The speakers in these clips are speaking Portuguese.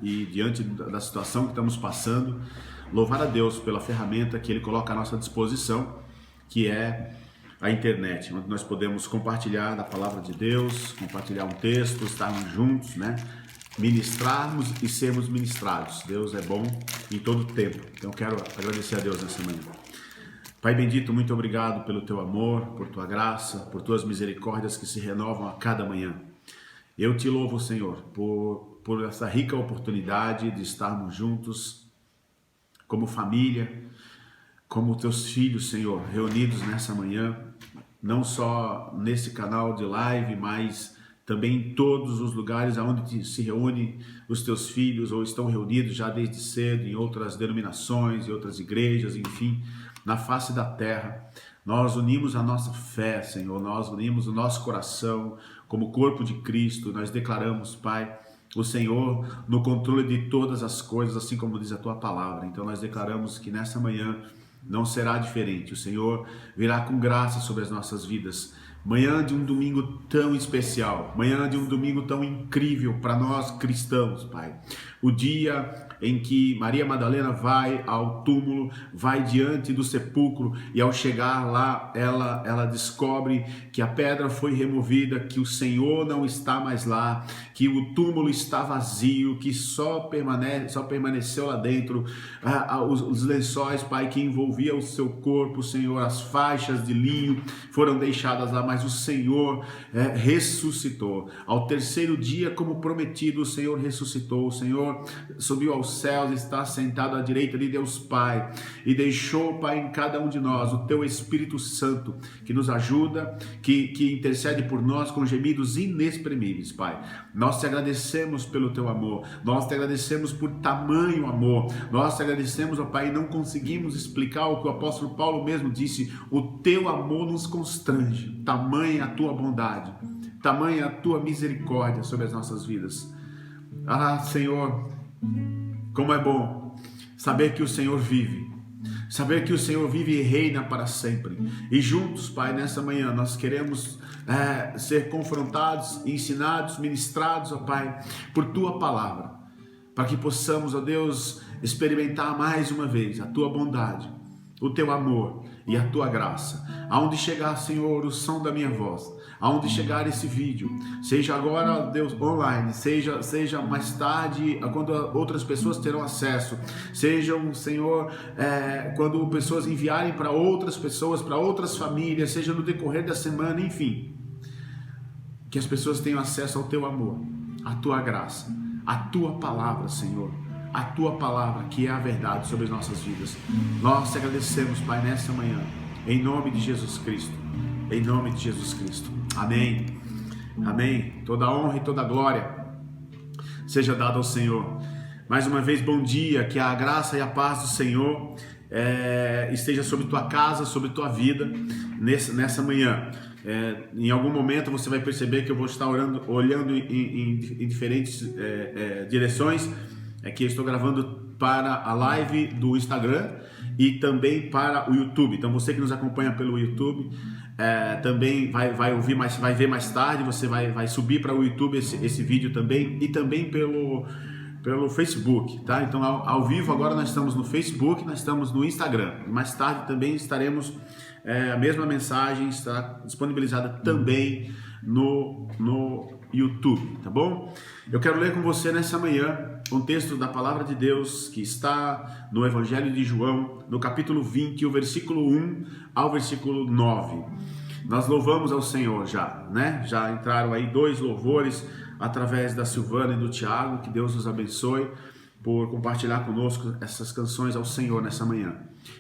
e diante da situação que estamos passando, louvar a Deus pela ferramenta que Ele coloca à nossa disposição, que é a internet, onde nós podemos compartilhar da palavra de Deus, compartilhar um texto, estarmos juntos, né? Ministrarmos e sermos ministrados. Deus é bom em todo tempo. Então quero agradecer a Deus nessa manhã. Pai bendito, muito obrigado pelo teu amor, por tua graça, por tuas misericórdias que se renovam a cada manhã. Eu te louvo, Senhor, por essa rica oportunidade de estarmos juntos como família, como teus filhos, Senhor, reunidos nessa manhã, não só nesse canal de live, mas também em todos os lugares onde se reúnem os teus filhos ou estão reunidos já desde cedo em outras denominações, em outras igrejas, enfim, na face da terra. Nós unimos a nossa fé, Senhor, nós unimos o nosso coração como corpo de Cristo. Nós declaramos, Pai, o Senhor no controle de todas as coisas, assim como diz a tua palavra. Então nós declaramos que nessa manhã não será diferente. O Senhor virá com graça sobre as nossas vidas. Manhã de um domingo tão especial, manhã de um domingo tão incrível para nós cristãos, Pai. O dia em que Maria Madalena vai ao túmulo, vai diante do sepulcro e ao chegar lá, ela descobre que a pedra foi removida, que o Senhor não está mais lá, que o túmulo está vazio, que só permaneceu lá dentro os lençóis, Pai, que envolvia o seu corpo, Senhor, as faixas de linho foram deixadas lá, mas o Senhor ressuscitou. Ao terceiro dia, como prometido, o Senhor ressuscitou, o Senhor subiu aos céus, está sentado à direita de Deus Pai e deixou, Pai, em cada um de nós o teu Espírito Santo que nos ajuda, que intercede por nós com gemidos inexprimíveis, Pai. Nós te agradecemos pelo teu amor, nós te agradecemos por tamanho amor, nós te agradecemos, ó Pai, e não conseguimos explicar o que o apóstolo Paulo mesmo disse: o teu amor nos constrange, tamanha a tua bondade, tamanha a tua misericórdia sobre as nossas vidas. Ah, Senhor, como é bom saber que o Senhor vive, saber que o Senhor vive e reina para sempre. E juntos, Pai, nessa manhã nós queremos ser confrontados, ensinados, ministrados, ó Pai, por Tua palavra, para que possamos, ó Deus, experimentar mais uma vez a Tua bondade, o Teu amor e a Tua graça. Aonde chegar, Senhor, o som da minha voz, aonde chegar esse vídeo, seja agora, Deus, online, seja mais tarde, quando outras pessoas terão acesso, sejam, Senhor, quando pessoas enviarem para outras pessoas, para outras famílias, seja no decorrer da semana, enfim, que as pessoas tenham acesso ao Teu amor, à Tua graça, à Tua palavra, Senhor, a Tua palavra, que é a verdade sobre as nossas vidas. Nós te agradecemos, Pai, nessa manhã, em nome de Jesus Cristo, em nome de Jesus Cristo. Amém, amém. Toda a honra e toda a glória seja dada ao Senhor. Mais uma vez, bom dia, que a graça e a paz do Senhor esteja sobre tua casa, sobre tua vida nessa manhã. Em algum momento você vai perceber que eu vou estar olhando em diferentes direções. É que eu estou gravando para a live do Instagram e também para o YouTube. Então você que nos acompanha pelo YouTube também vai ouvir, vai ver mais tarde. Você vai subir para o YouTube esse vídeo também, e também pelo Facebook, tá? Então ao vivo agora nós estamos no Facebook, nós estamos no Instagram. Mais tarde também estaremos, a mesma mensagem está disponibilizada também no YouTube, tá bom? Eu quero ler com você nessa manhã um texto da palavra de Deus que está no Evangelho de João, no capítulo 20, o versículo 1 ao versículo 9. Nós louvamos ao Senhor já, né? Já entraram aí 2 louvores através da Silvana e do Tiago. Que Deus os abençoe por compartilhar conosco essas canções ao Senhor nessa manhã.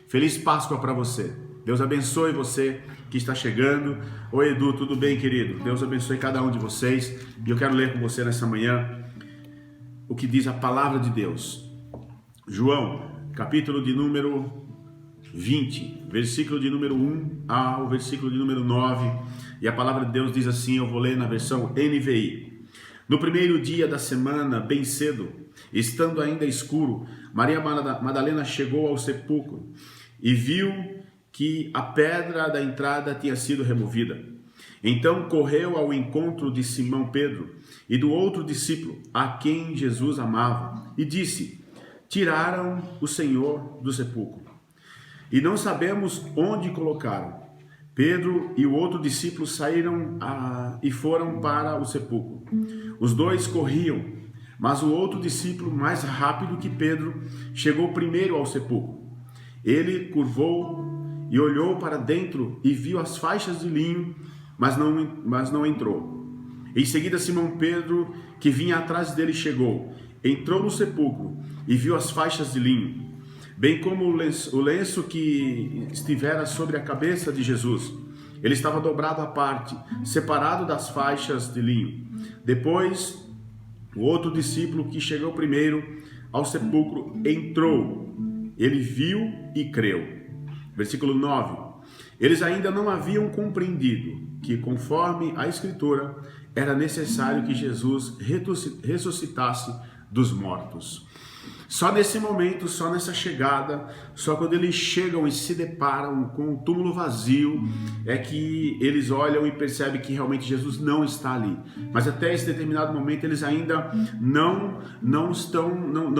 Feliz Páscoa para você. Deus abençoe você que está chegando. Oi, Edu, tudo bem, querido? Deus abençoe cada um de vocês. E eu quero ler com você nessa manhã o que diz a palavra de Deus. João, capítulo de número 20, versículo de número 1 ao versículo de número 9. E a palavra de Deus diz assim, eu vou ler na versão NVI. No primeiro dia da semana, bem cedo, estando ainda escuro, Maria Madalena chegou ao sepulcro e viu que a pedra da entrada tinha sido removida. Então correu ao encontro de Simão Pedro e do outro discípulo, a quem Jesus amava, e disse: tiraram o Senhor do sepulcro, e não sabemos onde colocaram. Pedro e o outro discípulo saíram e foram para o sepulcro. Os dois corriam, mas o outro discípulo, mais rápido que Pedro, chegou primeiro ao sepulcro. Ele curvou e olhou para dentro e viu as faixas de linho, mas não entrou. Em seguida, Simão Pedro, que vinha atrás dele, chegou, entrou no sepulcro e viu as faixas de linho, bem como o lenço que estivera sobre a cabeça de Jesus. Ele estava dobrado à parte, separado das faixas de linho. Depois, o outro discípulo, que chegou primeiro ao sepulcro, entrou. Ele viu e creu. Versículo 9. Eles ainda não haviam compreendido que, conforme a Escritura, era necessário que Jesus ressuscitasse dos mortos. Só nesse momento, só nessa chegada, só quando eles chegam e se deparam com o túmulo vazio, é que eles olham e percebem que realmente Jesus não está ali. Mas até esse determinado momento eles ainda não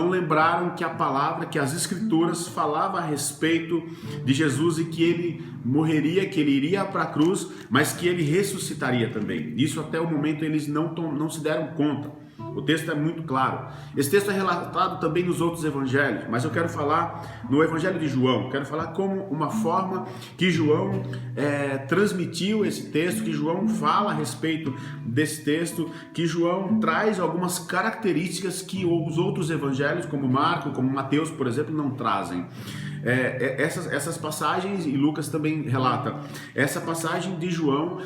lembraram que a palavra, que as Escrituras falavam a respeito de Jesus e que ele morreria, que ele iria para a cruz, mas que ele ressuscitaria também. Isso até o momento eles não se deram conta. O texto é muito claro. Esse texto é relatado também nos outros evangelhos, mas eu quero falar no evangelho de João. Quero falar como uma forma que João transmitiu esse texto, que João fala a respeito desse texto, que João traz algumas características que os outros evangelhos, como Marcos, como Mateus, por exemplo, não trazem. Essas passagens, e Lucas também relata, essa passagem de João,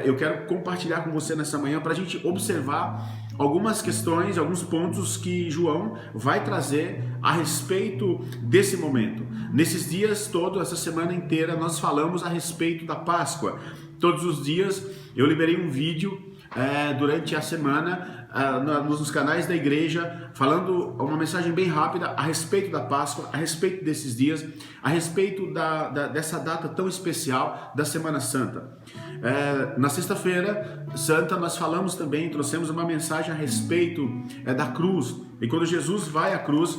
eu quero compartilhar com você nessa manhã para a gente observar algumas questões, alguns pontos que João vai trazer a respeito desse momento. Nesses dias todos, essa semana inteira, nós falamos a respeito da Páscoa. Todos os dias eu liberei um vídeo durante a semana nos canais da igreja, falando uma mensagem bem rápida a respeito da Páscoa, a respeito desses dias, a respeito dessa data tão especial da Semana Santa. Na sexta-feira santa nós falamos também, trouxemos uma mensagem a respeito da cruz. E quando Jesus vai à cruz,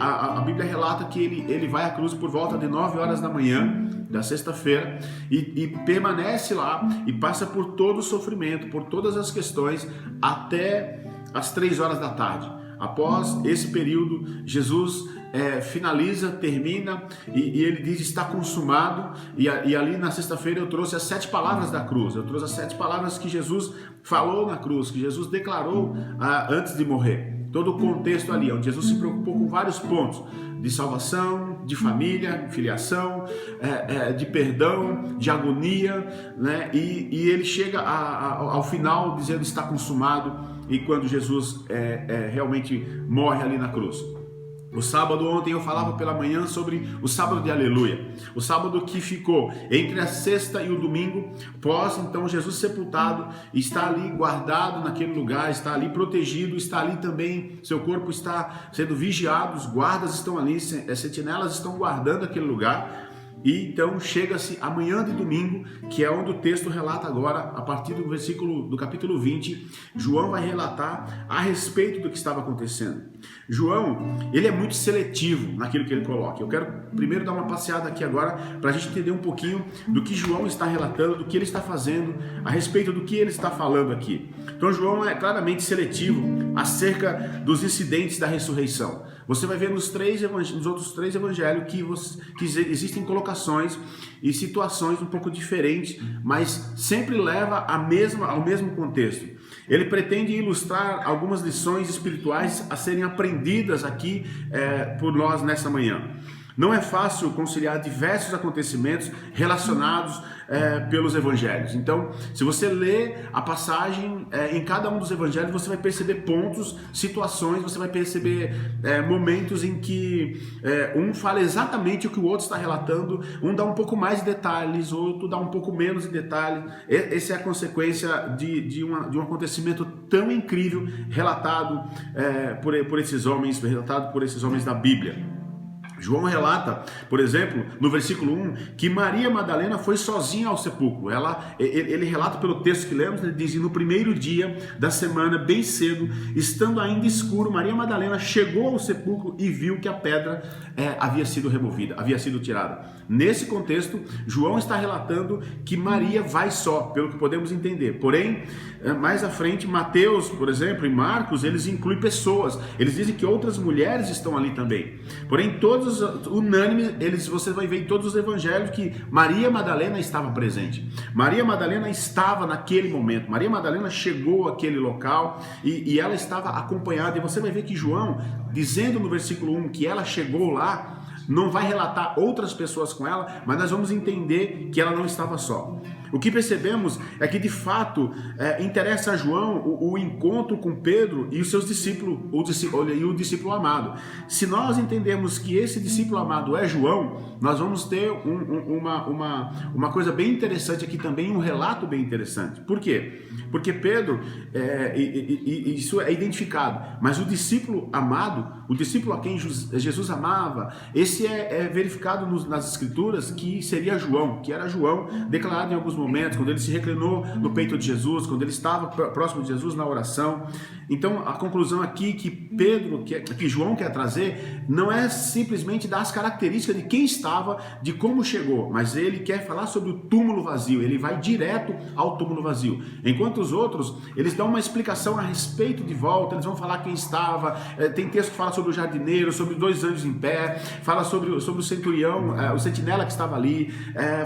a Bíblia relata que ele vai à cruz por volta de 9 horas da manhã da sexta-feira e permanece lá e passa por todo o sofrimento, por todas as questões até as 3 horas da tarde. Após esse período, Jesus finaliza, termina e ele diz: está consumado. E ali na sexta-feira eu trouxe as 7 palavras da cruz. Eu trouxe as 7 palavras que Jesus falou na cruz, que Jesus declarou antes de morrer. Todo o contexto ali, onde Jesus se preocupou com vários pontos de salvação, de família, filiação, de perdão, de agonia, né? E ele chega ao final dizendo: está consumado. E quando Jesus realmente morre ali na cruz. O sábado, ontem eu falava pela manhã sobre o sábado de aleluia, o sábado que ficou entre a sexta e o domingo, pós então Jesus sepultado, está ali guardado naquele lugar, está ali protegido, está ali também, seu corpo está sendo vigiado, os guardas estão ali, sentinelas estão guardando aquele lugar. E então chega-se amanhã de domingo, que é onde o texto relata agora, a partir do capítulo 20, João vai relatar a respeito do que estava acontecendo. João, ele é muito seletivo naquilo que ele coloca. Eu quero primeiro dar uma passeada aqui agora, para a gente entender um pouquinho do que João está relatando, do que ele está fazendo, a respeito do que ele está falando aqui. Então João é claramente seletivo acerca dos incidentes da ressurreição. Você vai ver nos outros 3 evangelhos que existem colocações e situações um pouco diferentes, mas sempre leva ao mesmo contexto. Ele pretende ilustrar algumas lições espirituais a serem aprendidas aqui por nós nessa manhã. Não é fácil conciliar diversos acontecimentos relacionados pelos evangelhos. Então, se você lê a passagem em cada um dos evangelhos, você vai perceber pontos, situações, você vai perceber momentos em que um fala exatamente o que o outro está relatando, um dá um pouco mais de detalhes, outro dá um pouco menos de detalhes. Essa é a consequência de um acontecimento tão incrível relatado por esses homens da Bíblia. João relata, por exemplo, no versículo 1, que Maria Madalena foi sozinha ao sepulcro. Ele relata pelo texto que lemos, ele diz: no primeiro dia da semana, bem cedo, estando ainda escuro, Maria Madalena chegou ao sepulcro e viu que a pedra havia sido removida, havia sido tirada. Nesse contexto, João está relatando que Maria vai só, pelo que podemos entender. Porém, mais à frente, Mateus, por exemplo, e Marcos, eles incluem pessoas. Eles dizem que outras mulheres estão ali também. Porém, todos unânime, você vai ver em todos os evangelhos que Maria Madalena estava presente. Maria Madalena estava naquele momento. Maria Madalena chegou àquele local e ela estava acompanhada. E você vai ver que João, dizendo no versículo 1 que ela chegou lá, não vai relatar outras pessoas com ela, mas nós vamos entender que ela não estava só. O que percebemos é que de fato interessa a João o encontro com Pedro e os seus discípulos, e o discípulo amado. Se nós entendermos que esse discípulo amado é João, nós vamos ter uma coisa bem interessante aqui também, um relato bem interessante. Por quê? Porque Pedro, isso é identificado, mas o discípulo amado, o discípulo a quem Jesus amava, esse é verificado nas escrituras que seria João, que era João, declarado em alguns momentos, quando ele se reclinou no peito de Jesus, quando ele estava próximo de Jesus na oração. Então a conclusão aqui que João quer trazer não é simplesmente das características de quem estava, de como chegou, mas ele quer falar sobre o túmulo vazio. Ele vai direto ao túmulo vazio, enquanto os outros, eles dão uma explicação a respeito de volta, eles vão falar quem estava. Tem texto que fala sobre o jardineiro, sobre 2 anjos em pé, fala sobre o centurião, o sentinela que estava ali,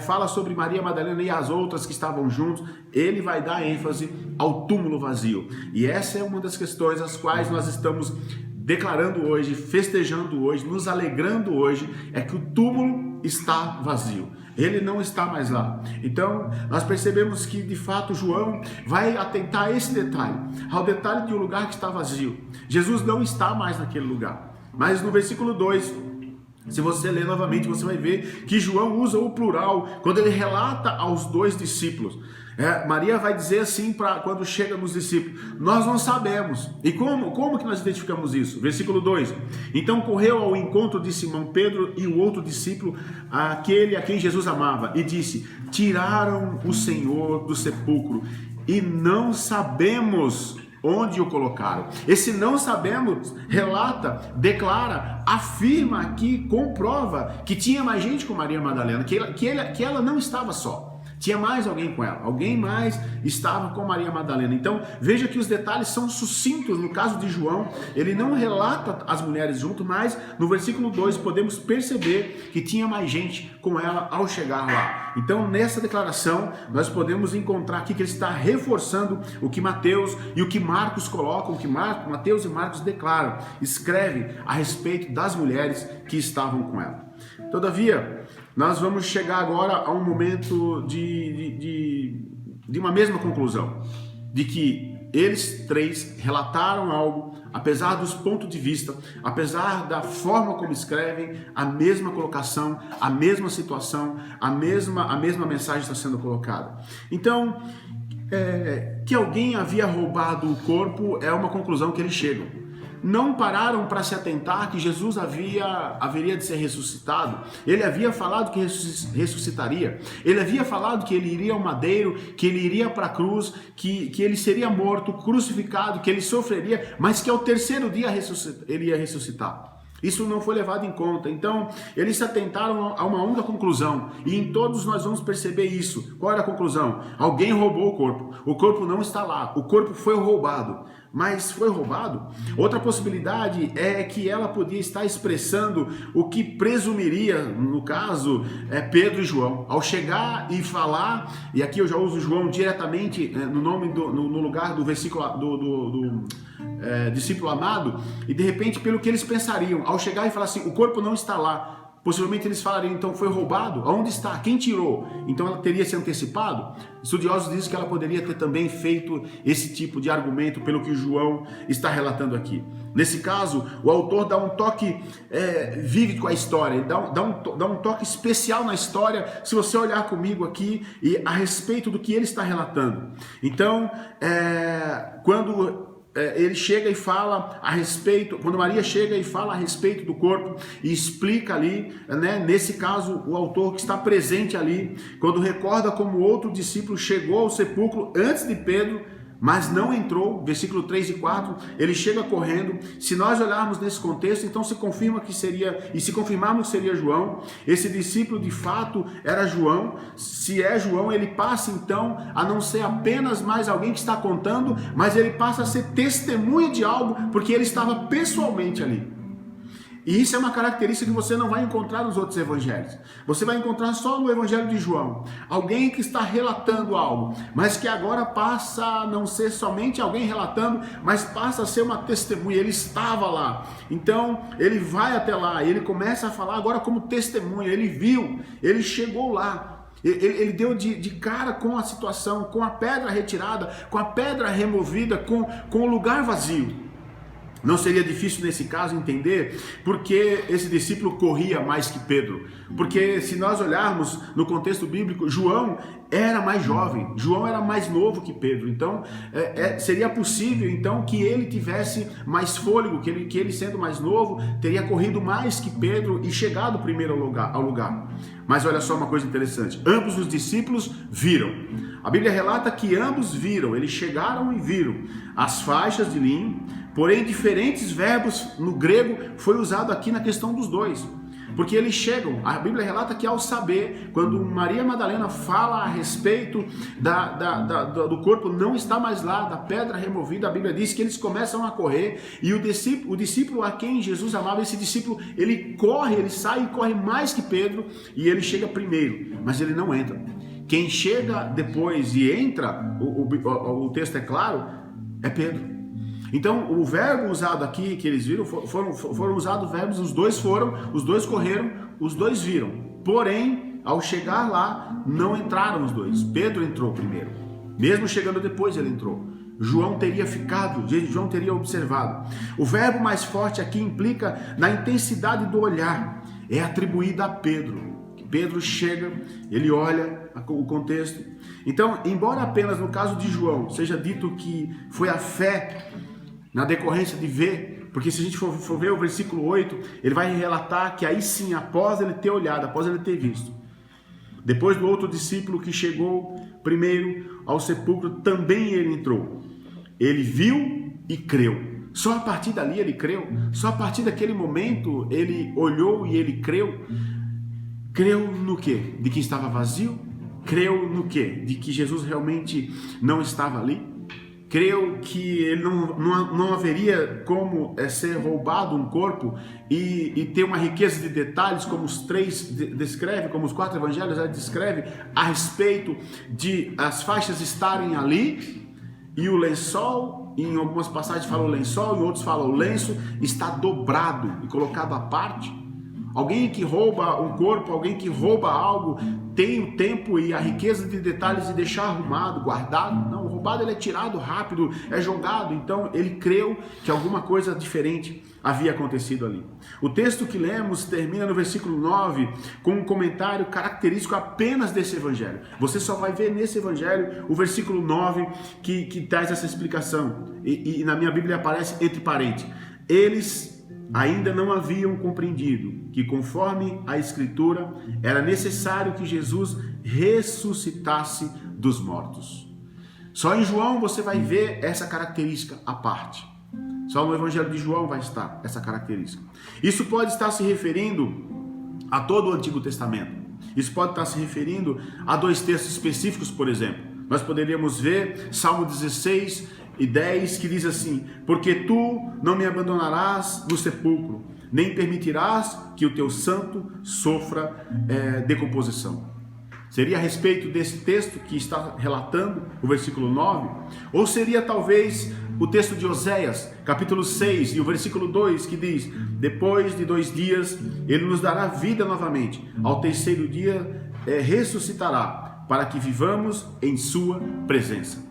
fala sobre Maria Madalena e as outras que estavam juntos. Ele vai dar ênfase ao túmulo vazio, e essa é uma das questões as quais nós estamos declarando hoje, festejando hoje, nos alegrando hoje, é que o túmulo está vazio. Ele não está mais lá. Então, nós percebemos que, de fato, João vai atentar a esse detalhe, ao detalhe de um lugar que está vazio. Jesus não está mais naquele lugar. Mas no versículo 2, se você ler novamente, você vai ver que João usa o plural quando ele relata aos 2 discípulos. Maria vai dizer assim quando chega nos discípulos: nós não sabemos. E como que nós identificamos isso? Versículo 2: então correu ao encontro de Simão Pedro e o outro discípulo, aquele a quem Jesus amava, e disse: tiraram o Senhor do sepulcro e não sabemos onde o colocaram. Esse não sabemos relata, declara, afirma aqui, comprova que tinha mais gente com Maria Madalena, que ela não estava só. Tinha mais alguém com ela, alguém mais estava com Maria Madalena. Então veja que os detalhes são sucintos. No caso de João, ele não relata as mulheres junto, mas no versículo 2 podemos perceber que tinha mais gente com ela ao chegar lá. Então nessa declaração nós podemos encontrar aqui que ele está reforçando o que Mateus e o que Marcos colocam, o que Mateus e Marcos declaram, escrevem a respeito das mulheres que estavam com ela. Todavia, nós vamos chegar agora a um momento de uma mesma conclusão, de que eles 3 relataram algo, apesar dos pontos de vista, apesar da forma como escrevem, a mesma colocação, a mesma situação, a mesma mensagem está sendo colocada. Então, que alguém havia roubado o corpo é uma conclusão que eles chegam. Não pararam para se atentar que Jesus haveria de ser ressuscitado. Ele havia falado que ressuscitaria. Ele havia falado que ele iria ao madeiro, que ele iria para a cruz, que ele seria morto, crucificado, que ele sofreria, mas que ao 3º dia ele ia ressuscitar. Isso não foi levado em conta. Então, eles se atentaram a uma única conclusão. E em todos nós vamos perceber isso. Qual era a conclusão? Alguém roubou o corpo. O corpo não está lá. O corpo foi roubado. Mas foi roubado? Outra possibilidade é que ela podia estar expressando o que presumiria, no caso, Pedro e João. Ao chegar e falar, e aqui eu já uso João diretamente no lugar do versículo do discípulo amado, e de repente, pelo que eles pensariam, ao chegar e falar assim, o corpo não está lá, possivelmente eles falariam, então foi roubado? Aonde está? Quem tirou? Então ela teria se antecipado? Estudiosos dizem que ela poderia ter também feito esse tipo de argumento, pelo que João está relatando aqui. Nesse caso, o autor dá um toque vívido à história, dá um toque especial na história, se você olhar comigo aqui, e a respeito do que ele está relatando. Então, quando ele chega e fala a respeito, quando Maria chega e fala a respeito do corpo e explica ali, né, nesse caso o autor que está presente ali, quando recorda como outro discípulo chegou ao sepulcro antes de Pedro, mas não entrou, versículo 3 e 4, ele chega correndo. Se nós olharmos nesse contexto, então se confirma que seria, e se confirmarmos que seria João, esse discípulo de fato era João. Se é João, ele passa então a não ser apenas mais alguém que está contando, mas ele passa a ser testemunha de algo, porque ele estava pessoalmente ali. E isso é uma característica que você não vai encontrar nos outros evangelhos. Você vai encontrar só no evangelho de João. Alguém que está relatando algo, mas que agora passa a não ser somente alguém relatando, mas passa a ser uma testemunha. Ele estava lá. Então, ele vai até lá, ele começa a falar agora como testemunha. Ele viu, ele chegou lá. Ele deu de cara com a situação, com a pedra retirada, com a pedra removida, com o lugar vazio. Não seria difícil nesse caso entender porque esse discípulo corria mais que Pedro. Porque se nós olharmos no contexto bíblico, João era mais jovem, João era mais novo que Pedro. Então seria possível então que ele tivesse mais fôlego, que ele sendo mais novo teria corrido mais que Pedro e chegado primeiro ao lugar. Mas olha só uma coisa interessante, ambos os discípulos viram. A Bíblia relata que ambos viram, eles chegaram e viram as faixas de linho, porém diferentes verbos no grego foi usado aqui na questão dos dois. Porque eles chegam, a Bíblia relata que ao saber, quando Maria Madalena fala a respeito do corpo não está mais lá, da pedra removida, a Bíblia diz que eles começam a correr, e o discípulo a quem Jesus amava, esse discípulo, ele corre, ele sai e corre mais que Pedro, e ele chega primeiro, mas ele não entra. Quem chega depois e entra, o texto é claro, é Pedro. Então, o verbo usado aqui, que eles viram, foram usados verbos, os dois correram, os dois viram. Porém, ao chegar lá, não entraram os dois. Pedro entrou primeiro. Mesmo chegando depois, ele entrou. João teria ficado, João teria observado. O verbo mais forte aqui implica na intensidade do olhar. É atribuído a Pedro. Pedro chega, ele olha o contexto. Então, embora apenas no caso de João seja dito que foi a fé na decorrência de ver, porque se a gente for ver o versículo 8, ele vai relatar que aí sim, após ele ter olhado, após ele ter visto, depois do outro discípulo que chegou primeiro ao sepulcro, também ele entrou. Ele viu e creu. Só a partir dali ele creu, só a partir daquele momento ele olhou e ele creu. Creu no quê? De que estava vazio? Creu no quê? De que Jesus realmente não estava ali? Creu que ele não haveria como ser roubado um corpo e ter uma riqueza de detalhes, como os três descreve, como os 4 evangelhos descreve, a respeito de as faixas estarem ali e o lençol, em algumas passagens fala o lençol, em outros fala o lenço, está dobrado e colocado à parte. Alguém que rouba um corpo, alguém que rouba algo, tem o tempo e a riqueza de detalhes de deixar arrumado, guardado. Não, o roubado ele é tirado rápido, é jogado. Então ele creu que alguma coisa diferente havia acontecido ali. O texto que lemos termina no versículo 9 com um comentário característico apenas desse evangelho. Você só vai ver nesse evangelho o versículo 9 que traz essa explicação. E na minha Bíblia aparece entre parênteses. Eles ainda não haviam compreendido que, conforme a Escritura, era necessário que Jesus ressuscitasse dos mortos. Só em João você vai ver essa característica à parte. Só no Evangelho de João vai estar essa característica. Isso pode estar se referindo a todo o Antigo Testamento. Isso pode estar se referindo a 2 textos específicos, por exemplo. Nós poderíamos ver Salmo 16 e 10, que diz assim: porque tu não me abandonarás no sepulcro, nem permitirás que o teu santo sofra decomposição. Seria a respeito desse texto que está relatando o versículo 9? Ou seria talvez o texto de Oséias, capítulo 6, e o versículo 2, que diz: depois de 2 dias ele nos dará vida novamente, ao 3º dia ressuscitará, para que vivamos em sua presença.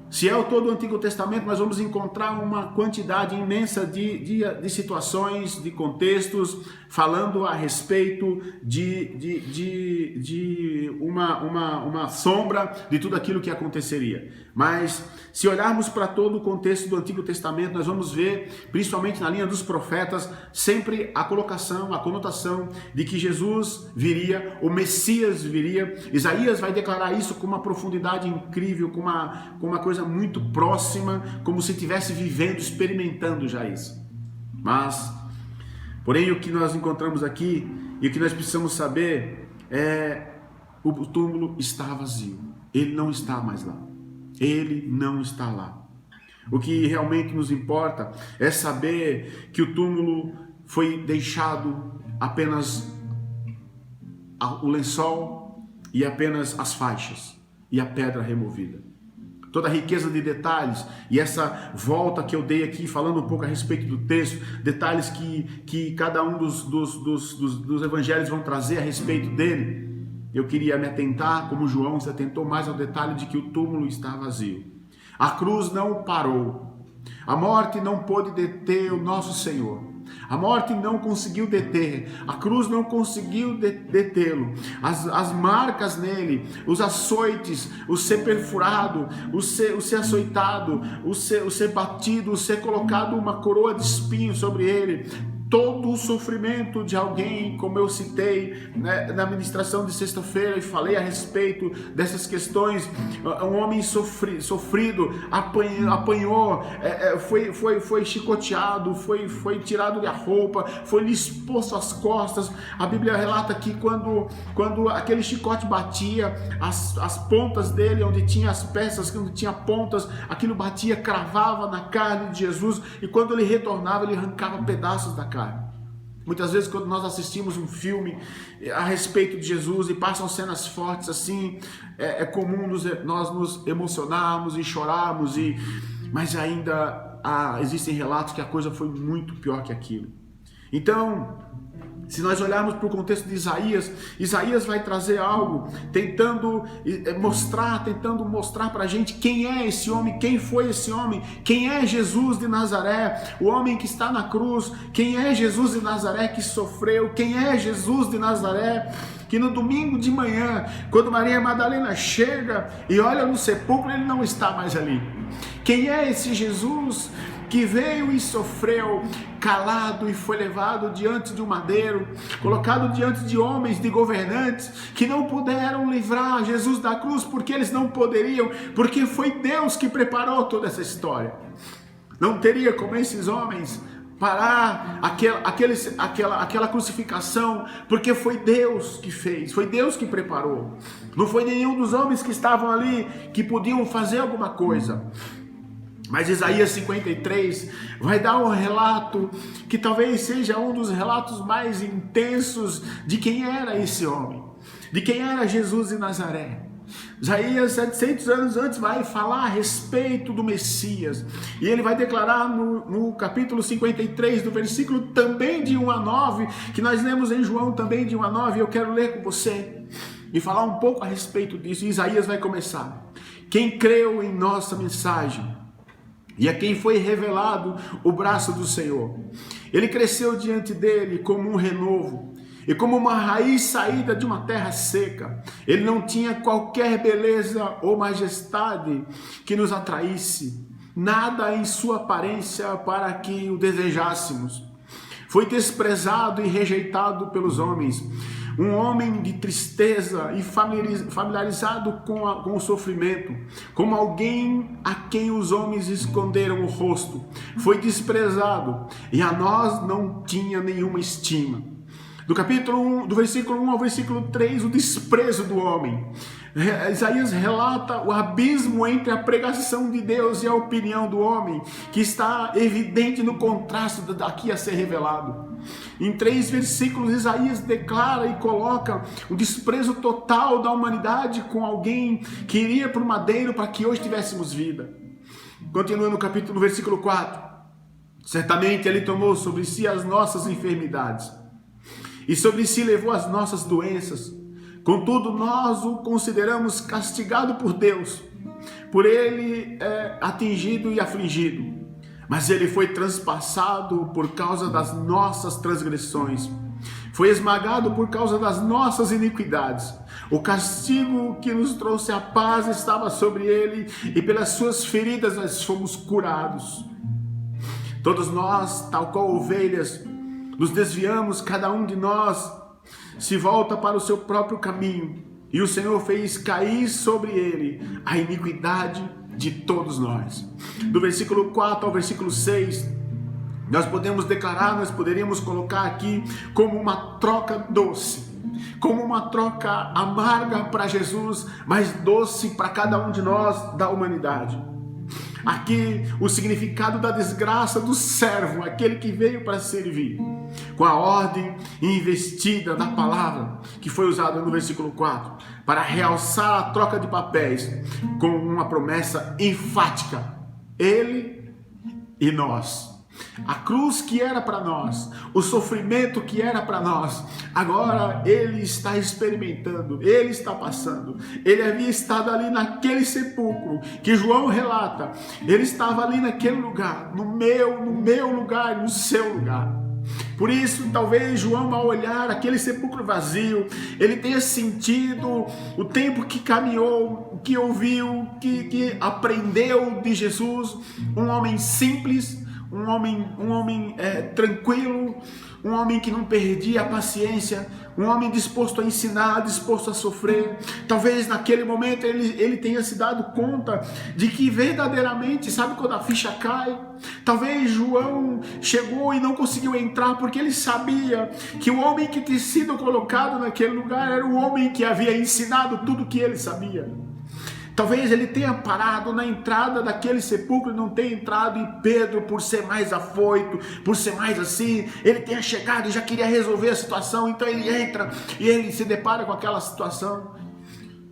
Se é o todo o Antigo Testamento, nós vamos encontrar uma quantidade imensa de situações, de contextos, falando a respeito de uma sombra de tudo aquilo que aconteceria. Mas se olharmos para todo o contexto do Antigo Testamento, nós vamos ver, principalmente na linha dos profetas, sempre a colocação, a conotação de que Jesus viria, o Messias viria. Isaías vai declarar isso com uma profundidade incrível, com uma coisa muito próxima, como se estivesse vivendo, experimentando já isso. Mas, porém, o que nós encontramos aqui e o que nós precisamos saber é: o túmulo está vazio, ele não está mais lá. Ele não está lá. O que realmente nos importa é saber que o túmulo foi deixado apenas o lençol e apenas as faixas e a pedra removida. Toda a riqueza de detalhes e essa volta que eu dei aqui falando um pouco a respeito do texto, detalhes que cada um dos evangelhos vão trazer a respeito dele. Eu queria me atentar, como João se atentou mais ao detalhe de que o túmulo está vazio. A cruz não parou. A morte não pôde deter o nosso Senhor. A morte não conseguiu deter. A cruz não conseguiu detê-lo. As marcas nele, os açoites, o ser perfurado, o ser açoitado, o ser batido, o ser colocado uma coroa de espinhos sobre ele. Todo o sofrimento de alguém, como eu citei, né, na ministração de sexta-feira e falei a respeito dessas questões, um homem sofrido, apanhou, foi chicoteado, foi tirado da roupa, foi lhe exposto às costas. A Bíblia relata que quando aquele chicote batia, as pontas dele, onde tinha as peças, onde tinha pontas, aquilo batia, cravava na carne de Jesus, e quando ele retornava, ele arrancava pedaços da carne. Muitas vezes, quando nós assistimos um filme a respeito de Jesus e passam cenas fortes assim, é comum nós nos emocionarmos e chorarmos, mas ainda existem relatos que a coisa foi muito pior que aquilo. Então, se nós olharmos para o contexto de Isaías vai trazer algo, tentando mostrar para a gente quem é esse homem, quem foi esse homem, quem é Jesus de Nazaré, o homem que está na cruz, quem é Jesus de Nazaré que sofreu, quem é Jesus de Nazaré que no domingo de manhã, quando Maria Madalena chega e olha no sepulcro, ele não está mais ali. Quem é esse Jesus que veio e sofreu, calado, e foi levado diante de um madeiro, colocado diante de homens, de governantes, que não puderam livrar Jesus da cruz, porque eles não poderiam, porque foi Deus que preparou toda essa história. Não teria como esses homens parar aquela crucificação, porque foi Deus que fez, foi Deus que preparou. Não foi nenhum dos homens que estavam ali que podiam fazer alguma coisa. Mas Isaías 53 vai dar um relato que talvez seja um dos relatos mais intensos de quem era esse homem, de quem era Jesus de Nazaré. Isaías, 700 anos antes, vai falar a respeito do Messias, e ele vai declarar no capítulo 53, do versículo também de 1 a 9, que nós lemos em João também de 1 a 9, eu quero ler com você e falar um pouco a respeito disso. E Isaías vai começar: quem creu em nossa mensagem, e a quem foi revelado o braço do Senhor, ele cresceu diante dele como um renovo, e como uma raiz saída de uma terra seca. Ele não tinha qualquer beleza ou majestade que nos atraísse, nada em sua aparência para que o desejássemos. Foi desprezado e rejeitado pelos homens, um homem de tristeza e familiarizado com o sofrimento, como alguém a quem os homens esconderam o rosto. Foi desprezado e a nós não tinha nenhuma estima. Do capítulo 1, do versículo 1 ao versículo 3, o desprezo do homem. Isaías relata o abismo entre a pregação de Deus e a opinião do homem, que está evidente no contraste daqui a ser revelado. Em 3 versículos, Isaías declara e coloca o desprezo total da humanidade com alguém que iria para o madeiro para que hoje tivéssemos vida. Continua no versículo 4. Certamente ele tomou sobre si as nossas enfermidades, e sobre si levou as nossas doenças. Contudo, nós o consideramos castigado por Deus, por ele atingido e afligido. Mas ele foi transpassado por causa das nossas transgressões, foi esmagado por causa das nossas iniquidades. O castigo que nos trouxe a paz estava sobre ele, e pelas suas feridas nós fomos curados. Todos nós, tal qual ovelhas, nos desviamos, cada um de nós se volta para o seu próprio caminho, e o Senhor fez cair sobre ele a iniquidade de todos nós. Do versículo 4 ao versículo 6, nós poderíamos colocar aqui como uma troca doce, como uma troca amarga para Jesus, mas doce para cada um de nós da humanidade. Aqui o significado da desgraça do servo, aquele que veio para servir, com a ordem investida da palavra que foi usada no versículo 4, para realçar a troca de papéis com uma promessa enfática: ele e nós. A cruz que era para nós, o sofrimento que era para nós, agora ele está experimentando, ele está passando. Ele havia estado ali naquele sepulcro que João relata, ele estava ali naquele lugar, no meu lugar, no seu lugar. Por isso, talvez João, ao olhar aquele sepulcro vazio, ele tenha sentido o tempo que caminhou, que ouviu, que aprendeu de Jesus, um homem simples, um homem tranquilo, um homem que não perdia a paciência, um homem disposto a ensinar, disposto a sofrer. Talvez naquele momento ele tenha se dado conta de que verdadeiramente, sabe quando a ficha cai? Talvez João chegou e não conseguiu entrar porque ele sabia que o homem que tinha sido colocado naquele lugar era o homem que havia ensinado tudo o que ele sabia. Talvez ele tenha parado na entrada daquele sepulcro e não tenha entrado, e Pedro, por ser mais afoito, por ser mais assim, ele tenha chegado e já queria resolver a situação, então ele entra e ele se depara com aquela situação.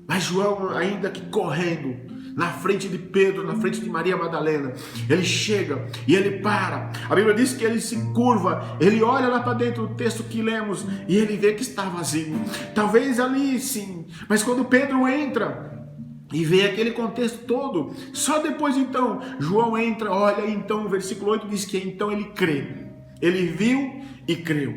Mas João, ainda que correndo, na frente de Pedro, na frente de Maria Madalena, ele chega e ele para. A Bíblia diz que ele se curva, ele olha lá para dentro do texto que lemos e ele vê que está vazio. Talvez ali sim, mas quando Pedro entra e vê aquele contexto todo, só depois então João entra, olha, então o versículo 8 diz que então ele crê, ele viu e creu.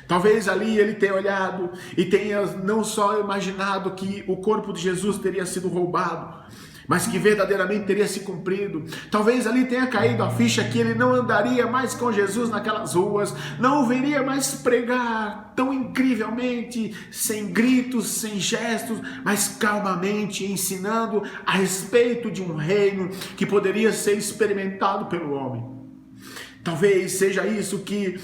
Talvez ali ele tenha olhado e tenha não só imaginado que o corpo de Jesus teria sido roubado, mas que verdadeiramente teria se cumprido. Talvez ali tenha caído a ficha que ele não andaria mais com Jesus naquelas ruas, não o veria mais pregar tão incrivelmente, sem gritos, sem gestos, mas calmamente ensinando a respeito de um reino que poderia ser experimentado pelo homem. Talvez seja isso que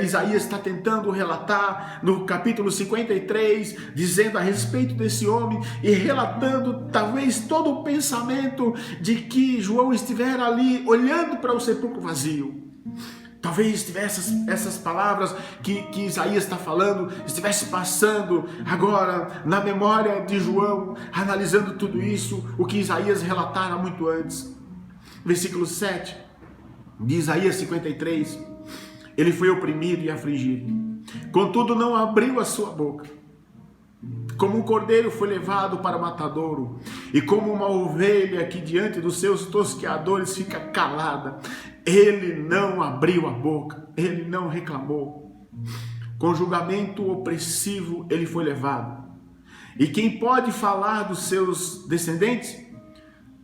Isaías está tentando relatar no capítulo 53, dizendo a respeito desse homem e relatando talvez todo o pensamento de que João estivera ali olhando para o sepulcro vazio. Talvez tivesse essas palavras que Isaías está falando, estivesse passando agora na memória de João, analisando tudo isso, o que Isaías relatara muito antes. Versículo 7 de Isaías 53, ele foi oprimido e afligido, contudo não abriu a sua boca. Como um cordeiro foi levado para o matadouro, e como uma ovelha que diante dos seus tosqueadores fica calada, ele não abriu a boca, ele não reclamou. Com julgamento opressivo ele foi levado. E quem pode falar dos seus descendentes?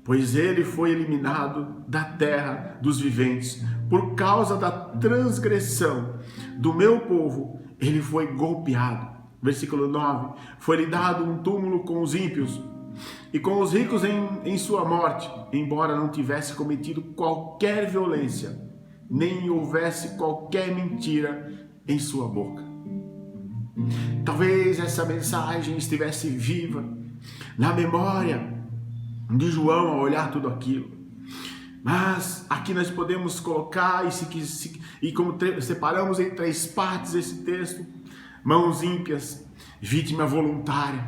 Pois ele foi eliminado da terra dos viventes. Por causa da transgressão do meu povo, ele foi golpeado. Versículo 9. Foi-lhe dado um túmulo com os ímpios e com os ricos em sua morte, embora não tivesse cometido qualquer violência, nem houvesse qualquer mentira em sua boca. Talvez essa mensagem estivesse viva na memória de João ao olhar tudo aquilo. Mas aqui nós podemos colocar, e como separamos em 3 partes esse texto: mãos ímpias, vítima voluntária.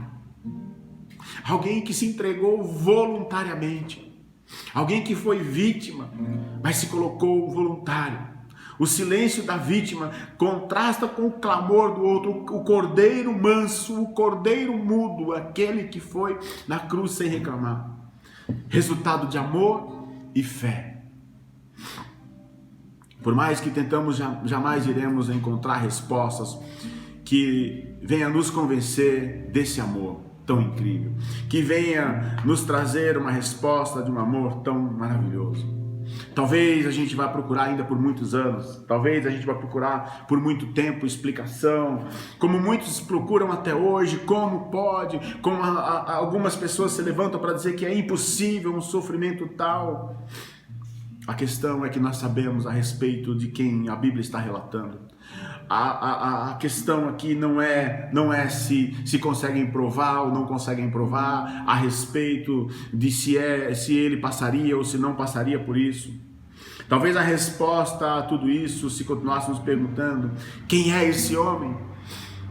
Alguém que se entregou voluntariamente. Alguém que foi vítima, mas se colocou voluntário. O silêncio da vítima contrasta com o clamor do outro, o cordeiro manso, o cordeiro mudo, aquele que foi na cruz sem reclamar. Resultado de amor e fé. Por mais que tentamos, jamais iremos encontrar respostas que venha nos convencer desse amor tão incrível, que venha nos trazer uma resposta de um amor tão maravilhoso. Talvez a gente vá procurar ainda por muitos anos, talvez a gente vá procurar por muito tempo explicação, como muitos procuram até hoje, como pode, como algumas pessoas se levantam para dizer que é impossível um sofrimento tal. A questão é que nós sabemos a respeito de quem a Bíblia está relatando. A questão aqui não é se conseguem provar ou não conseguem provar a respeito de se ele passaria ou se não passaria por isso. Talvez a resposta a tudo isso, se continuássemos perguntando quem é esse homem,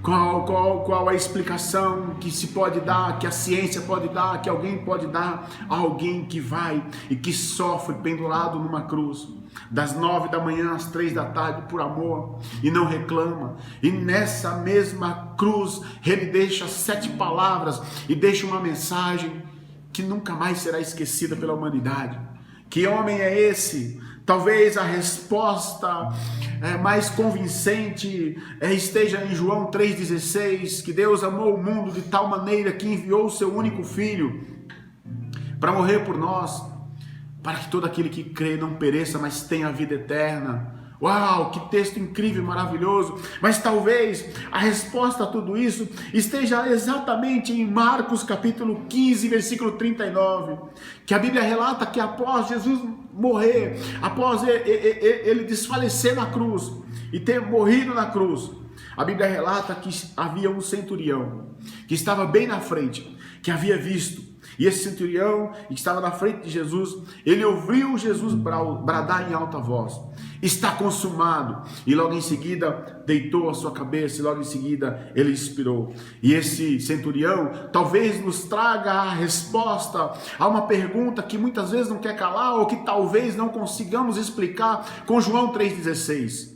qual a explicação que se pode dar, que a ciência pode dar, que alguém pode dar a alguém que vai e que sofre pendurado numa cruz, das 9 da manhã às 3 da tarde por amor, e não reclama, e nessa mesma cruz ele deixa 7 palavras e deixa uma mensagem que nunca mais será esquecida pela humanidade. Que homem é esse? Talvez a resposta mais convincente esteja em João 3,16, que Deus amou o mundo de tal maneira que enviou o seu único filho para morrer por nós, para que todo aquele que crê não pereça, mas tenha a vida eterna. Uau, que texto incrível e maravilhoso. Mas talvez a resposta a tudo isso esteja exatamente em Marcos capítulo 15, versículo 39, que a Bíblia relata que após Jesus morrer, após ele desfalecer na cruz e ter morrido na cruz, a Bíblia relata que havia um centurião que estava bem na frente, que havia visto. E esse centurião que estava na frente de Jesus, ele ouviu Jesus bradar em alta voz: está consumado. E logo em seguida deitou a sua cabeça, e logo em seguida ele expirou. E esse centurião talvez nos traga a resposta a uma pergunta que muitas vezes não quer calar, ou que talvez não consigamos explicar com João 3,16.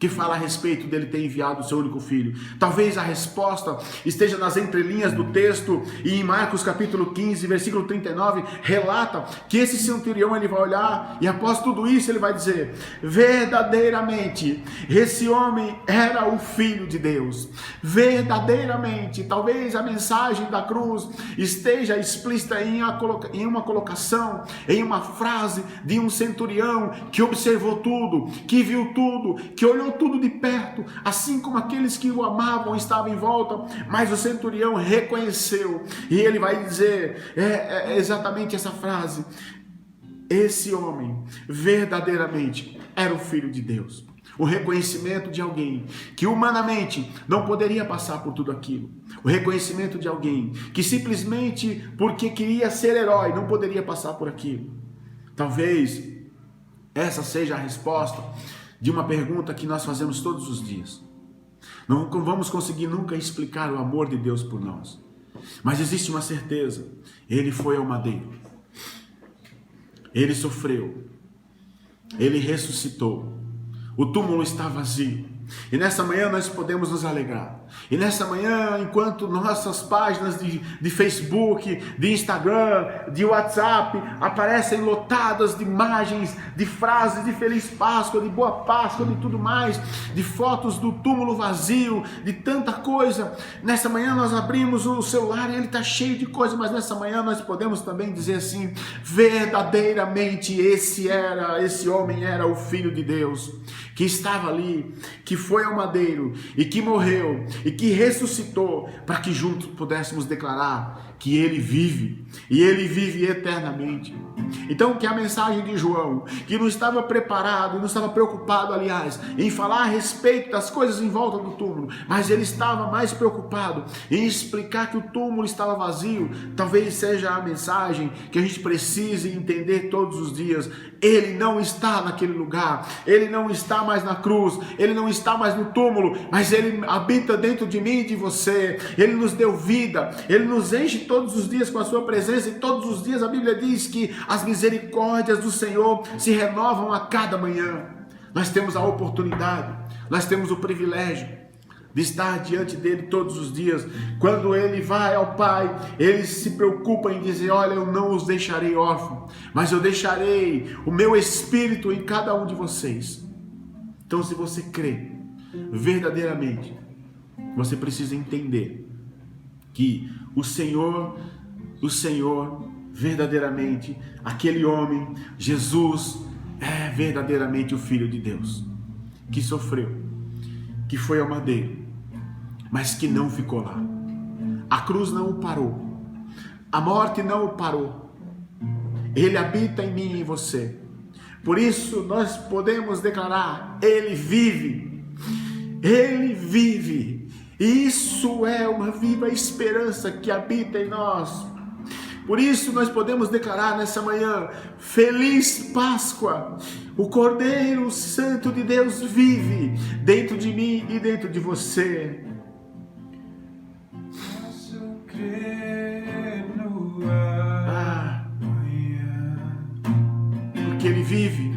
que fala a respeito dele ter enviado o seu único filho. Talvez a resposta esteja nas entrelinhas do texto, e em Marcos capítulo 15, versículo 39, relata que esse centurião ele vai olhar, e após tudo isso ele vai dizer: verdadeiramente, esse homem era o Filho de Deus. Verdadeiramente, talvez a mensagem da cruz esteja explícita em uma colocação, em uma frase de um centurião que observou tudo, que viu tudo, que olhou tudo de perto, assim como aqueles que o amavam estavam em volta, mas o centurião reconheceu, e ele vai dizer exatamente essa frase: esse homem verdadeiramente era o Filho de Deus. O reconhecimento de alguém que humanamente não poderia passar por tudo aquilo. O reconhecimento de alguém que simplesmente porque queria ser herói não poderia passar por aquilo. Talvez essa seja a resposta de uma pergunta que nós fazemos todos os dias. Não vamos conseguir nunca explicar o amor de Deus por nós, mas existe uma certeza: Ele foi ao madeiro, Ele sofreu, Ele ressuscitou, o túmulo está vazio, e nessa manhã nós podemos nos alegrar. E nessa manhã, enquanto nossas páginas de Facebook, de Instagram, de WhatsApp aparecem lotadas de imagens, de frases de Feliz Páscoa, de Boa Páscoa, de tudo mais, de fotos do túmulo vazio, de tanta coisa, nessa manhã nós abrimos o celular e ele está cheio de coisa, mas nessa manhã nós podemos também dizer assim: verdadeiramente esse homem era o Filho de Deus, que estava ali, que foi ao madeiro e que morreu e que ressuscitou, para que juntos pudéssemos declarar que Ele vive, e Ele vive eternamente. Então, que a mensagem de João, que não estava preparado, não estava preocupado, aliás, em falar a respeito das coisas em volta do túmulo, mas ele estava mais preocupado em explicar que o túmulo estava vazio, talvez seja a mensagem que a gente precise entender todos os dias. Ele não está naquele lugar, Ele não está mais na cruz, Ele não está mais no túmulo, mas Ele habita dentro de mim e de você. Ele nos deu vida, Ele nos enche todos os dias com a sua presença, e todos os dias a Bíblia diz que as misericórdias do Senhor se renovam a cada manhã. Nós temos a oportunidade, nós temos o privilégio de estar diante dele todos os dias. Quando ele vai ao Pai, ele se preocupa em dizer: olha, eu não os deixarei órfãos, mas eu deixarei o meu Espírito em cada um de vocês. Então, se você crê verdadeiramente você precisa entender que o Senhor verdadeiramente, aquele homem, Jesus, é verdadeiramente o Filho de Deus, que sofreu, que foi ao madeiro, mas que não ficou lá. A cruz não o parou, a morte não o parou. Ele habita em mim e em você. Por isso nós podemos declarar: Ele vive, Ele vive. Isso é uma viva esperança que habita em nós. Por isso nós podemos declarar nessa manhã: Feliz Páscoa! O Cordeiro Santo de Deus vive dentro de mim e dentro de você. Porque Ele vive.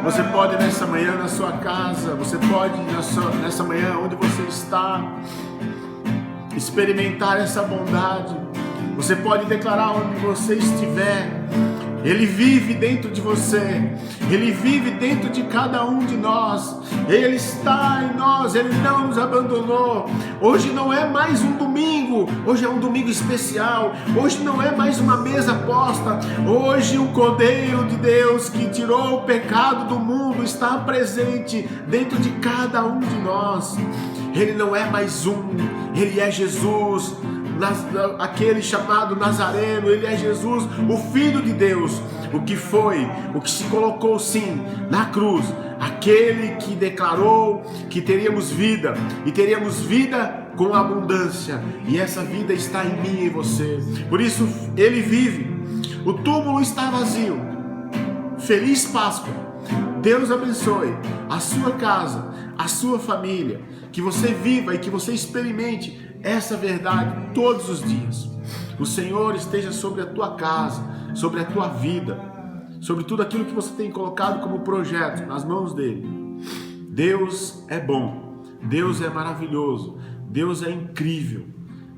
Você pode nessa manhã na sua casa, você pode nessa manhã onde você está, experimentar essa bondade. Você pode declarar onde você estiver. Ele vive dentro de você, Ele vive dentro de cada um de nós, Ele está em nós, Ele não nos abandonou. Hoje não é mais um domingo, hoje é um domingo especial, hoje não é mais uma mesa posta, hoje o Cordeiro de Deus que tirou o pecado do mundo está presente dentro de cada um de nós. Ele não é mais um, Ele é Jesus, aquele chamado Nazareno. Ele é Jesus, o Filho de Deus, o que se colocou sim na cruz, aquele que declarou que teríamos vida e teríamos vida com abundância, e essa vida está em mim e em você. Por isso Ele vive. O túmulo está vazio. Feliz Páscoa. Deus abençoe a sua casa, a sua família, que você viva e que você experimente essa verdade todos os dias. O Senhor esteja sobre a tua casa, sobre a tua vida, sobre tudo aquilo que você tem colocado como projeto nas mãos dele. Deus é bom, Deus é maravilhoso, Deus é incrível.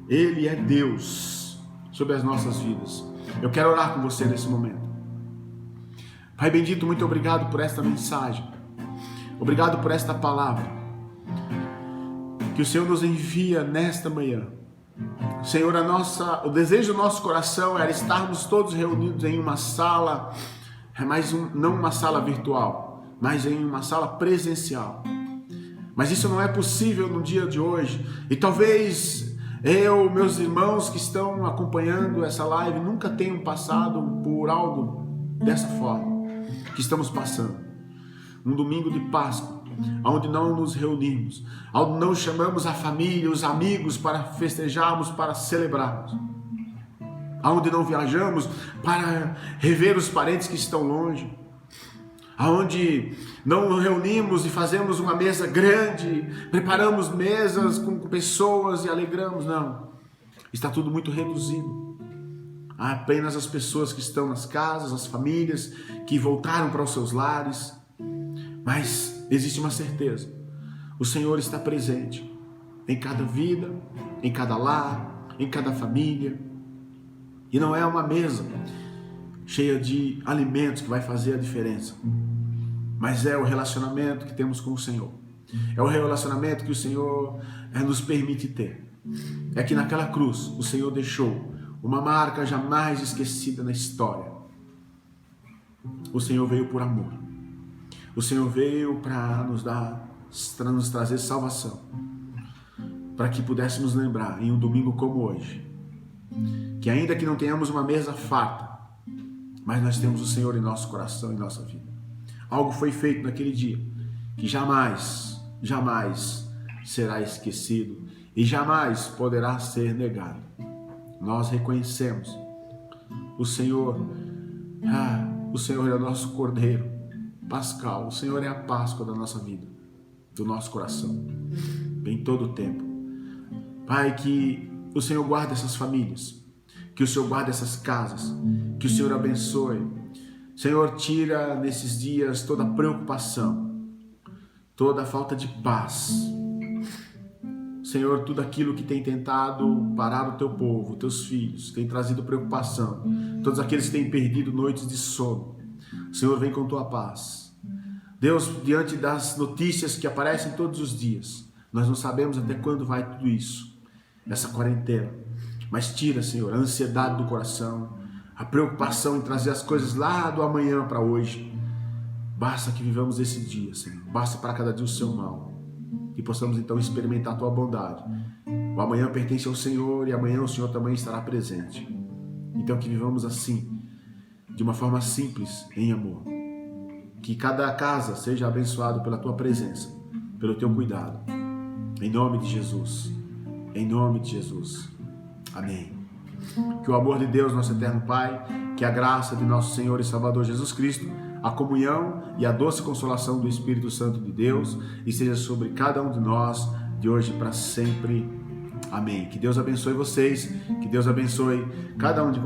Ele é Deus sobre as nossas vidas. Eu quero orar com você nesse momento. Pai bendito, muito obrigado por esta mensagem. Obrigado por esta palavra que o Senhor nos envia nesta manhã. Senhor, o desejo do nosso coração era estarmos todos reunidos em uma sala, não uma sala virtual, mas em uma sala presencial. Mas isso não é possível no dia de hoje. E talvez meus irmãos que estão acompanhando essa live nunca tenham passado por algo dessa forma que estamos passando. Um domingo de Páscoa, onde não nos reunimos, onde não chamamos a família, os amigos para festejarmos, para celebrarmos, onde não viajamos para rever os parentes que estão longe, onde não nos reunimos e fazemos uma mesa grande, preparamos mesas com pessoas e alegramos, não. Está tudo muito reduzido. Há apenas as pessoas que estão nas casas, as famílias que voltaram para os seus lares. Mas existe uma certeza: o Senhor está presente em cada vida, em cada lar, em cada família. E não é uma mesa cheia de alimentos que vai fazer a diferença, mas é o relacionamento que temos com o Senhor. É o relacionamento que o Senhor nos permite ter. É que naquela cruz o Senhor deixou uma marca jamais esquecida na história. O Senhor veio por amor. O Senhor veio para nos trazer salvação, para que pudéssemos lembrar em um domingo como hoje, que ainda que não tenhamos uma mesa farta, mas nós temos o Senhor em nosso coração, em nossa vida. Algo foi feito naquele dia que jamais será esquecido e jamais poderá ser negado. Nós reconhecemos o Senhor é o nosso Cordeiro Pascal, o Senhor é a Páscoa da nossa vida, do nosso coração, em todo o tempo. Pai, que o Senhor guarde essas famílias, que o Senhor guarde essas casas, que o Senhor abençoe. Senhor, tira nesses dias toda preocupação, toda falta de paz. Senhor, tudo aquilo que tem tentado parar o teu povo, teus filhos, tem trazido preocupação, todos aqueles que têm perdido noites de sono, Senhor, vem com tua paz. Deus, diante das notícias que aparecem todos os dias, nós não sabemos até quando vai tudo isso, essa quarentena, mas tira, Senhor, a ansiedade do coração, a preocupação em trazer as coisas lá do amanhã para hoje. Basta que vivamos esse dia, Senhor, basta para cada dia o seu mal, e possamos então experimentar a tua bondade. O amanhã pertence ao Senhor e amanhã o Senhor também estará presente. Então que vivamos assim, de uma forma simples, em amor. Que cada casa seja abençoada pela tua presença, pelo teu cuidado. Em nome de Jesus. Em nome de Jesus. Amém. Que o amor de Deus, nosso eterno Pai, que a graça de nosso Senhor e Salvador Jesus Cristo, a comunhão e a doce consolação do Espírito Santo de Deus esteja sobre cada um de nós, de hoje para sempre. Amém. Que Deus abençoe vocês, que Deus abençoe cada um de vocês.